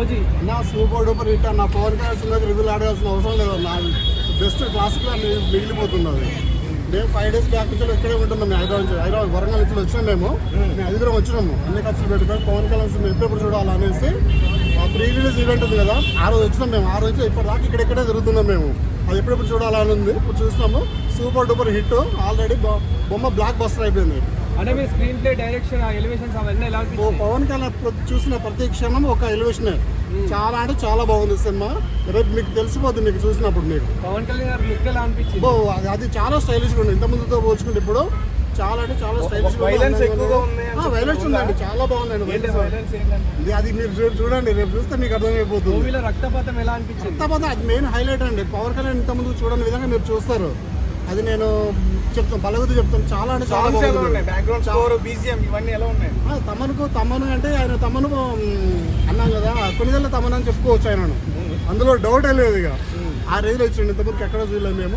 OG నా super duper hit అన్న. పవన్ కళ్యాణ్ సినిమాకి రివ్యూలు ఆడాల్సిన అవసరం లేదు. నా బెస్ట్ క్లాసిక్గా మిగిలిపోతున్నది. మేము 5 days బ్యాక్ నుంచి ఇక్కడే ఉంటున్నాం. హైదరాబాద్ వరంగల్ నుంచి వచ్చినాం. మేము ఐదుగురం వచ్చినాము. అన్ని ఖర్చులు పెట్టుకొని పవన్ కళ్యాణ్ సినిమా ఎప్పుడు చూడాలనేసి ప్రీ రిలీజ్ ఈవెంట్ ఉంది కదా, ఆ రోజు వచ్చినాం మేము. ఆ రోజు ఇప్పటిదాకా ఇక్కడే తిరుగుతున్నాం మేము. అది ఎప్పుడెప్పుడు చూడాలని ఉంది. ఇప్పుడు చూస్తున్నాము. Super duper hit. ఆల్రెడీ బొమ్మ బ్లాక్ బస్టర్ అయిపోయింది. అంటే మీ స్క్రీన్ ప్లే, డైరెక్షన్, ఎలివేషన్స్ అవన్నీ ఎలా అనిపించాయి? పవన్ కళ్యాణ్ చూసిన ప్రతి క్షణం ఒక ఎలివేషన్. చాలా అంటే చాలా బాగుంది సినిమా. రేపు మీకు తెలిసిపోద్ది మీకు చూసినప్పుడు. మీకు పవన్ కళ్యాణ్ గారి లుక్ ఎలా అనిపించింది? అది చాలా స్టైలిష్గా ఉంది. ఇంత ముందుతో పోల్చుకుంటే ఇప్పుడు చాలా అంటే చాలా స్టైలిష్. వైలెన్స్ ఎక్కువగా ఉంది. వైలెన్స్ ఉందండి, చాలా బాగుందండి. అది మీరు చూడండి, రేపు చూస్తే మీకు అర్థమైపోతుంది. మూవీలో రక్తపాతం ఎలా అనిపించింది? రక్తపాతం అది మెయిన్ హైలైట్ అండి. పవన్ కళ్యాణ్ ఇంత ముందు చూడని విధంగా మీరు చూస్తారు. అది నేను చెప్తాను, పలగుతూ చెప్తాను. చాలా అంటే చాలా తమను అంటే ఆయన తమను అన్నాం కదా, కొన్నిదల్లో తమను అని చెప్పుకోవచ్చు ఆయనను. అందులో డౌటే లేదు. ఇక ఆ రేంజ్లో వచ్చిండు. ఇంతవరకు ఎక్కడ చూడలేదు మేము.